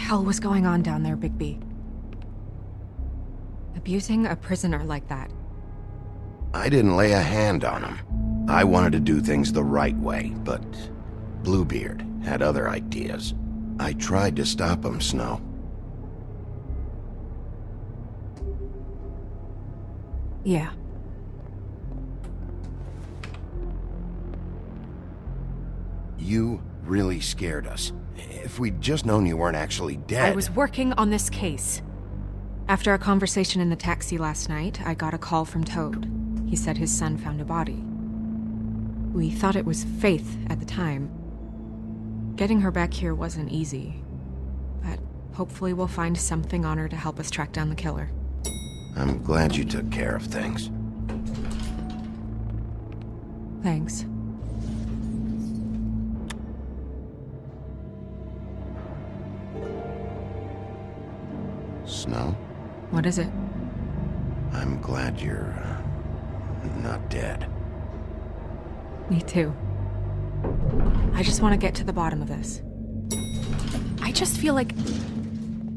hell was going on down there, Bigby? Abusing a prisoner like that. I didn't lay a hand on him. I wanted to do things the right way, but Bluebeard had other ideas. I tried to stop him, Snow. Yeah. You really scared us. If we'd just known you weren't actually dead... I was working on this case. After a conversation in the taxi last night, I got a call from Toad. He said his son found a body. We thought it was Faith at the time. Getting her back here wasn't easy. But hopefully we'll find something on her to help us track down the killer. I'm glad you took care of things. Thanks. Snow? What is it? I'm glad you're... not dead. Me too. I just want to get to the bottom of this. I just feel like...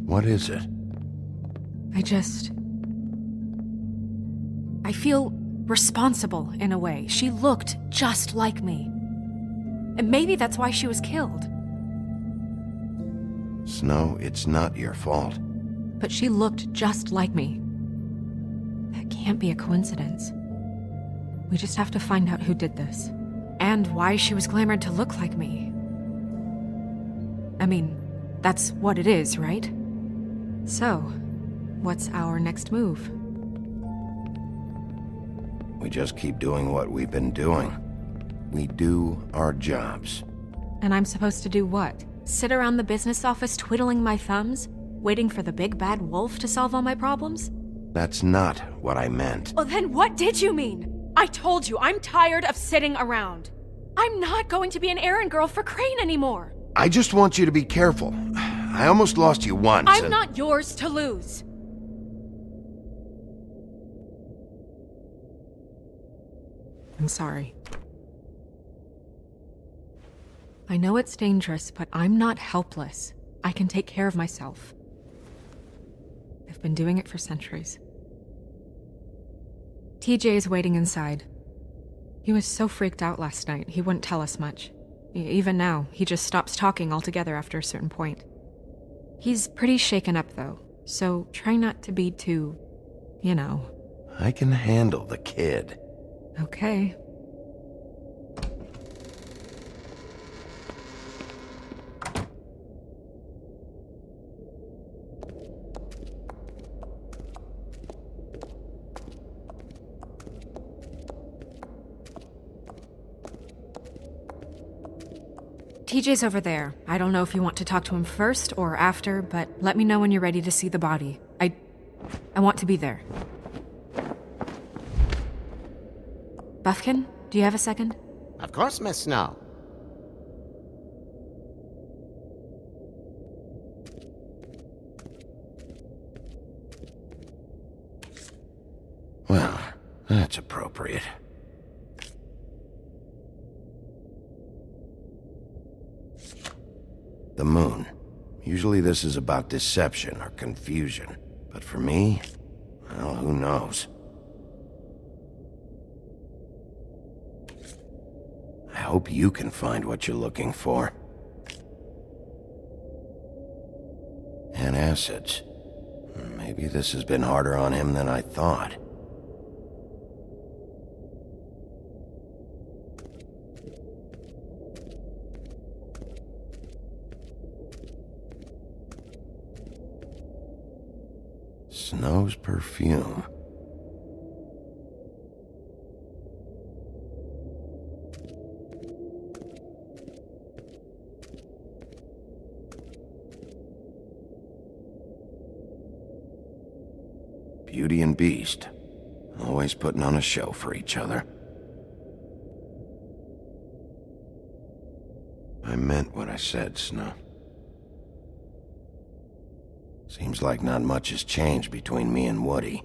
What is it? I feel responsible in a way. She looked just like me. And maybe that's why she was killed. Snow, it's not your fault. But she looked just like me. That can't be a coincidence. We just have to find out who did this. And why she was glamored to look like me. I mean, that's what it is, right? So, what's our next move? We just keep doing what we've been doing. We do our jobs. And I'm supposed to do what? Sit around the business office twiddling my thumbs? Waiting for the big bad wolf to solve all my problems? That's not what I meant. Well, then what did you mean? I told you, I'm tired of sitting around. I'm not going to be an errand girl for Crane anymore. I just want you to be careful. I almost lost you once. I'm not yours to lose. I'm sorry. I know it's dangerous, but I'm not helpless. I can take care of myself. I've been doing it for centuries. TJ is waiting inside. He was so freaked out last night, he wouldn't tell us much. Even now, he just stops talking altogether after a certain point. He's pretty shaken up, though, so try not to be too, you know. I can handle the kid. Okay. TJ's over there. I don't know if you want to talk to him first or after, but let me know when you're ready to see the body. I want to be there. Buffkin, do you have a second? Of course, Miss Snow. Well, that's appropriate. The moon. Usually this is about deception or confusion. But for me, well, who knows? I hope you can find what you're looking for. Antacids. Maybe this has been harder on him than I thought. Snow's perfume. Beauty and Beast. Always putting on a show for each other. I meant what I said, Snow. Seems like not much has changed between me and Woody.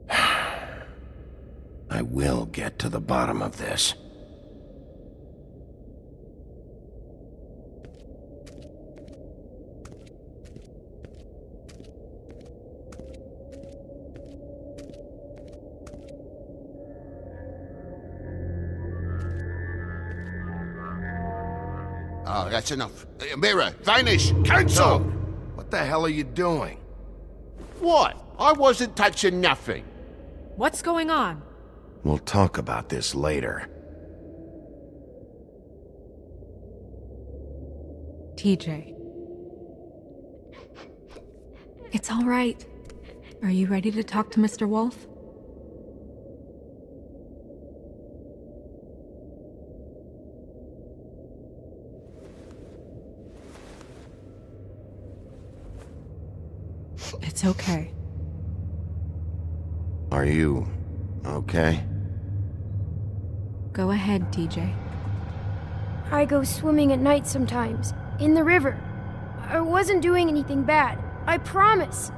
I will get to the bottom of this. Oh, that's enough. Mirror, vanish, cancel! Toad, what the hell are you doing? What? I wasn't touching nothing. What's going on? We'll talk about this later. TJ. It's all right. Are you ready to talk to Mr. Wolf? It's okay. Are you okay? Go ahead, TJ. I go swimming at night sometimes, in the river. I wasn't doing anything bad, I promise.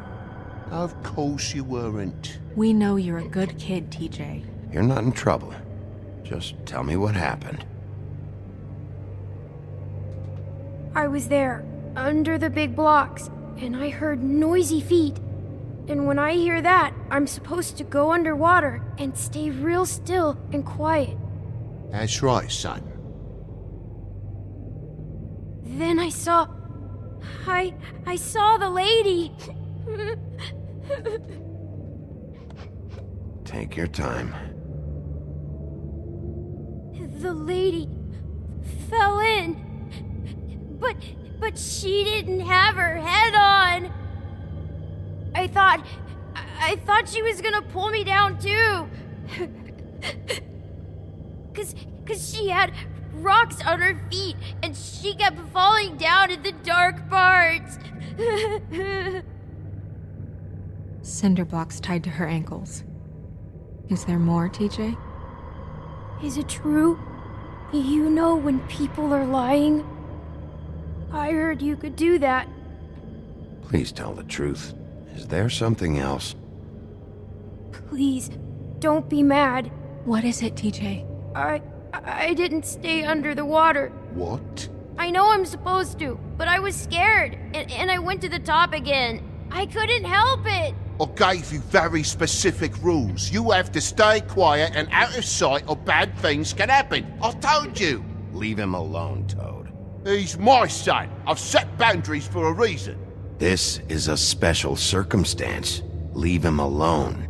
Of course you weren't. We know you're a good kid, TJ. You're not in trouble. Just tell me what happened. I was there, under the big blocks, and I heard noisy feet. And when I hear that, I'm supposed to go underwater and stay real still and quiet. That's right, son. Then I saw the lady. Take your time. The lady fell in. But she didn't have her head on. I thought she was gonna pull me down too. Cause she had rocks on her feet and she kept falling down in the dark parts. Cinder blocks tied to her ankles. Is there more, TJ? Is it true? You know when people are lying? I heard you could do that. Please tell the truth. Is there something else? Please, don't be mad. What is it, TJ? I didn't stay under the water. What? I know I'm supposed to, but I was scared, and I went to the top again. I couldn't help it. I gave you very specific rules. You have to stay quiet and out of sight or bad things can happen. I told you. Leave him alone, Toad. He's my son. I've set boundaries for a reason. This is a special circumstance. Leave him alone.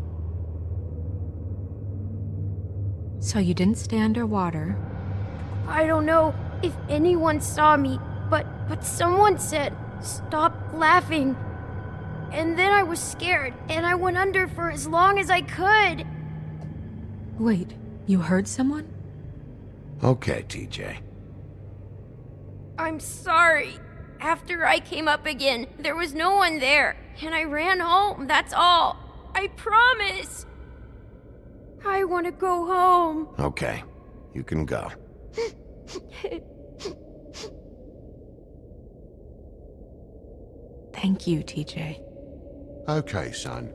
So you didn't stay underwater. I don't know if anyone saw me, but someone said, "Stop laughing." And then I was scared, and I went under for as long as I could. Wait, you heard someone? Okay, TJ. I'm sorry. After I came up again, there was no one there, and I ran home, that's all. I promise. I want to go home. Okay, you can go. Thank you, TJ. Okay, son.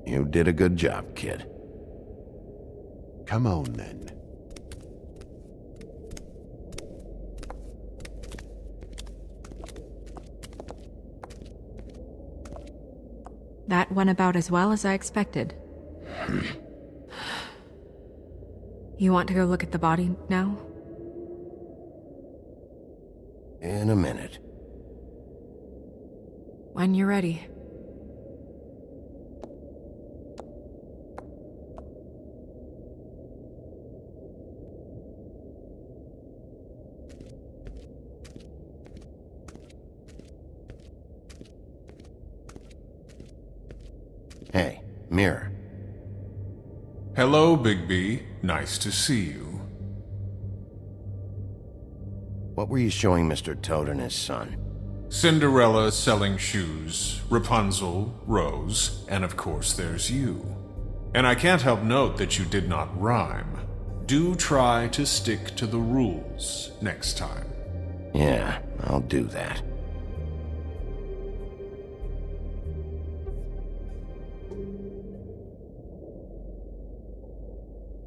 You did a good job, kid. Come on, then. That went about as well as I expected. You want to go look at the body now? In a minute. When you're ready. Hey, Mirror. Hello, Bigby. Nice to see you. What were you showing Mr. Toad and his son? Cinderella selling shoes, Rapunzel, Rose, and of course there's you. And I can't help note that you did not rhyme. Do try to stick to the rules next time. Yeah, I'll do that.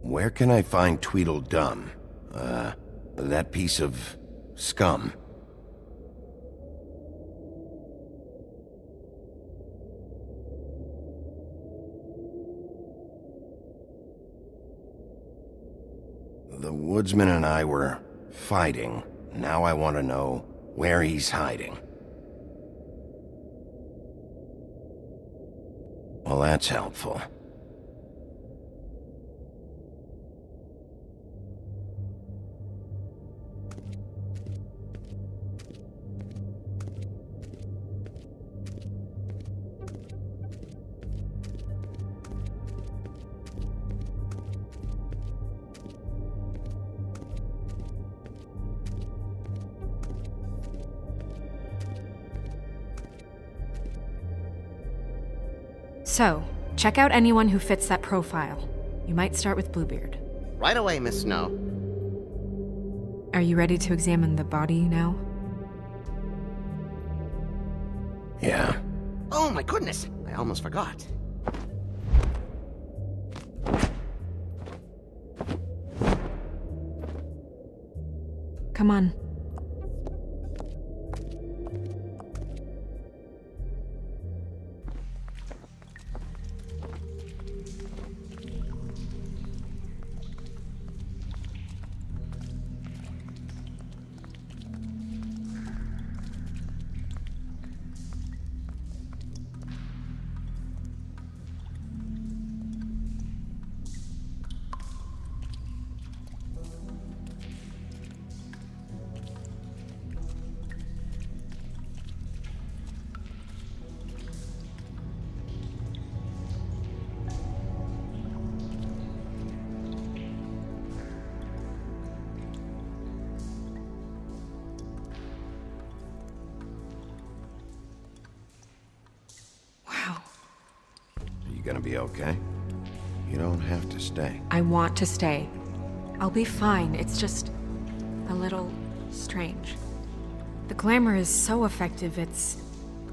Where can I find Tweedledum? That piece of scum. The woodsman and I were fighting. Now I want to know where he's hiding. Well, that's helpful. So, check out anyone who fits that profile. You might start with Bluebeard. Right away, Miss Snow. Are you ready to examine the body now? Yeah. Oh my goodness, I almost forgot. Come on. You gonna be okay? You don't have to stay. I want to stay. I'll be fine. It's just a little strange. The glamour is so effective, it's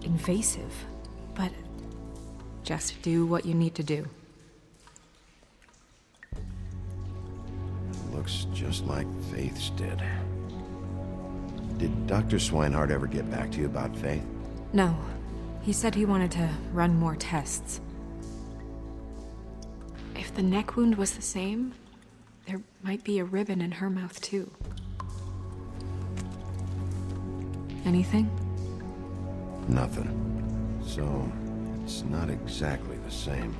invasive. But just do what you need to do. It looks just like Faith's did. Did Dr. Swinehart ever get back to you about Faith? No. He said he wanted to run more tests. If the neck wound was the same, there might be a ribbon in her mouth too. Anything? Nothing. So, it's not exactly the same.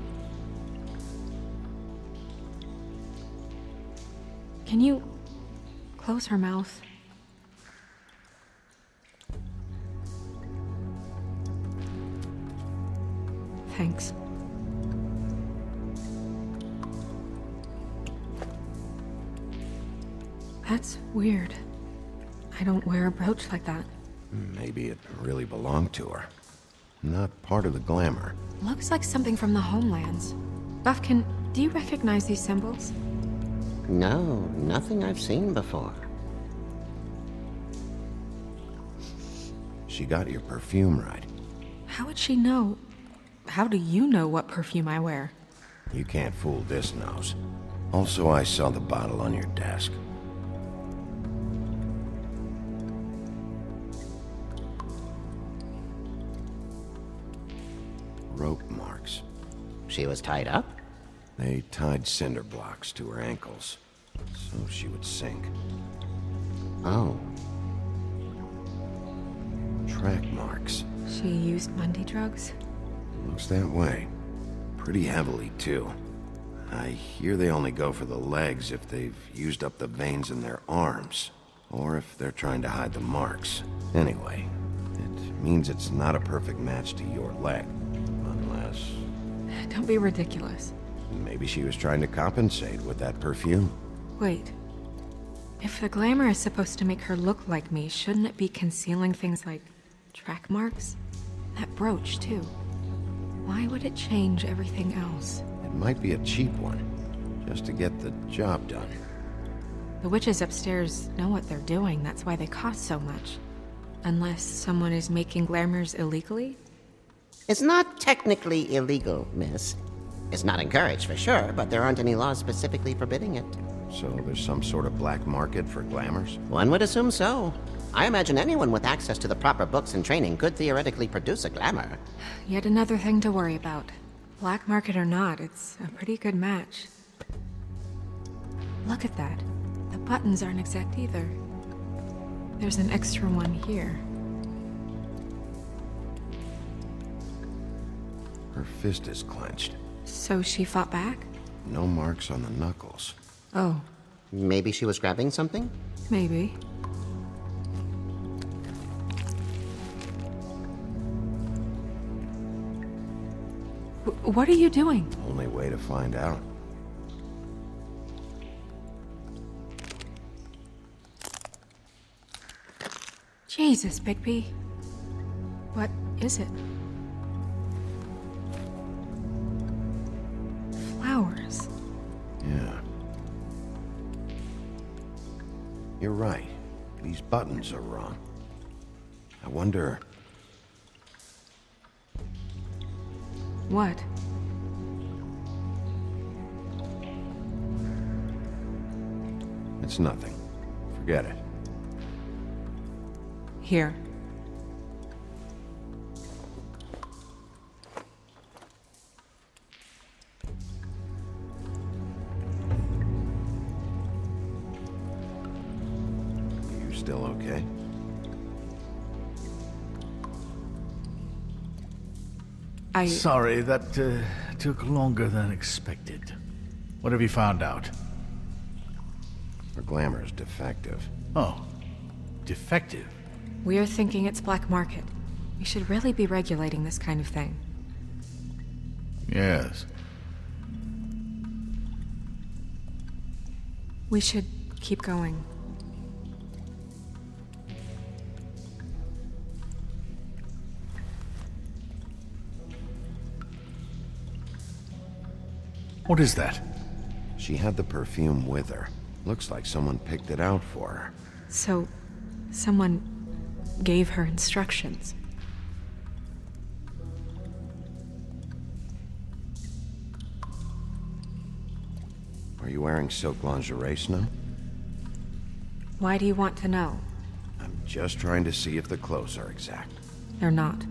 Can you close her mouth? Thanks. That's weird. I don't wear a brooch like that. Maybe it really belonged to her. Not part of the glamour. Looks like something from the homelands. Buffkin, do you recognize these symbols? No, nothing I've seen before. She got your perfume right. How would she know? How do you know what perfume I wear? You can't fool this nose. Also, I saw the bottle on your desk. Rope marks. She was tied up? They tied cinder blocks to her ankles, so she would sink. Oh. Track marks. She used Mundy drugs? Looks that way. Pretty heavily, too. I hear they only go for the legs if they've used up the veins in their arms, or if they're trying to hide the marks. Anyway, it means it's not a perfect match to your leg. Unless... Don't be ridiculous. maybe she was trying to compensate with that perfume. Wait. If the glamour is supposed to make her look like me, shouldn't it be concealing things like track marks? That brooch, too. Why would it change everything else? It might be a cheap one, just to get the job done. The witches upstairs know what they're doing, that's why they cost so much. Unless someone is making glamours illegally? It's not technically illegal, miss. It's not encouraged for sure, but there aren't any laws specifically forbidding it. So there's some sort of black market for glamours? One would assume so. I imagine anyone with access to the proper books and training could theoretically produce a glamour. Yet another thing to worry about. Black market or not, it's a pretty good match. Look at that. The buttons aren't exact either. There's an extra one here. Her fist is clenched. So she fought back? No marks on the knuckles. Oh, Maybe she was grabbing something? maybe. What are you doing? Only way to find out. Jesus, Bigby. What is it? Flowers. Yeah. You're right. These buttons are wrong. I wonder... What? It's nothing. Forget it. Here. You still okay? Sorry, that took longer than expected. What have you found out? Her glamour's defective. Oh, defective. We're thinking it's black market. We should really be regulating this kind of thing. Yes. We should keep going. What is that? She had the perfume with her. Looks like someone picked it out for her. So, someone gave her instructions. Are you wearing silk lingerie, Snow? Why do you want to know? I'm just trying to see if the clothes are exact. They're not.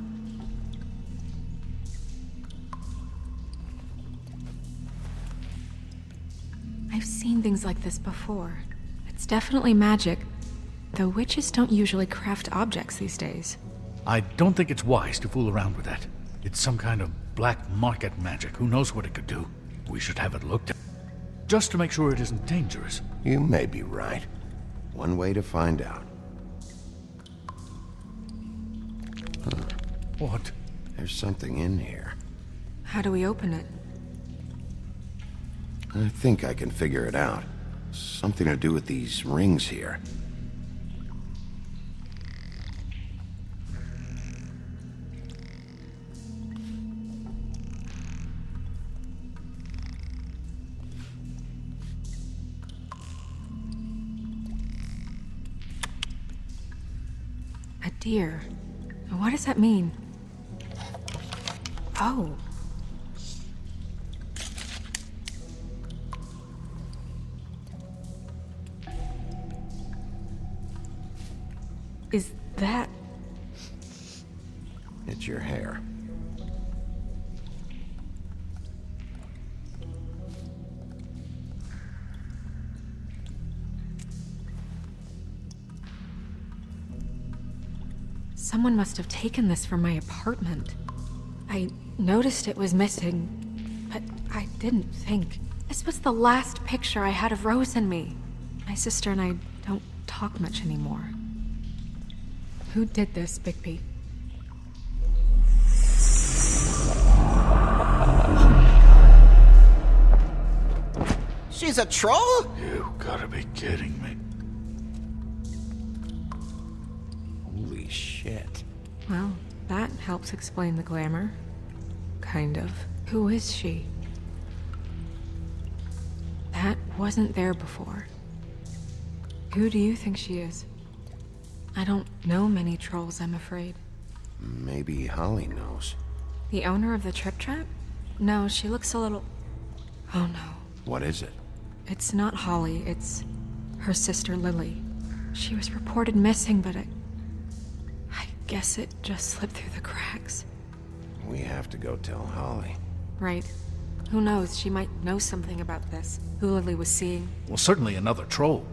I've seen things like this before. It's definitely magic, though witches don't usually craft objects these days. I don't think it's wise to fool around with that. It's some kind of black market magic. Who knows what it could do? We should have it looked at. Just to make sure it isn't dangerous. You may be right. One way to find out. What? There's something in here. How do we open it? I think I can figure it out. Something to do with these rings here. A deer. What does that mean? Oh. Is that... It's your hair. Someone must have taken this from my apartment. I noticed it was missing, but I didn't think. This was the last picture I had of Rose and me. My sister and I don't talk much anymore. Who did this, Bigby? She's a troll? You gotta be kidding me. Holy shit. Well, that helps explain the glamour. Kind of. Who is she? That wasn't there before. Who do you think she is? I don't know many trolls, I'm afraid. Maybe Holly knows. The owner of the Trip Trap? No, she looks a little... Oh no. What is it? It's not Holly, it's her sister Lilly. She was reported missing, but I guess it just slipped through the cracks. We have to go tell Holly. Right. Who knows, she might know something about this. Who Lilly was seeing. Well, certainly another troll.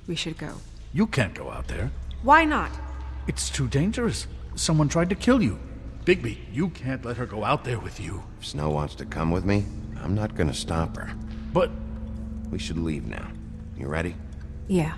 We should go. You can't go out there. Why not? It's too dangerous. Someone tried to kill you. Bigby, you can't let her go out there with you. If Snow wants to come with me, I'm not gonna stop her. But We should leave now. You ready? Yeah.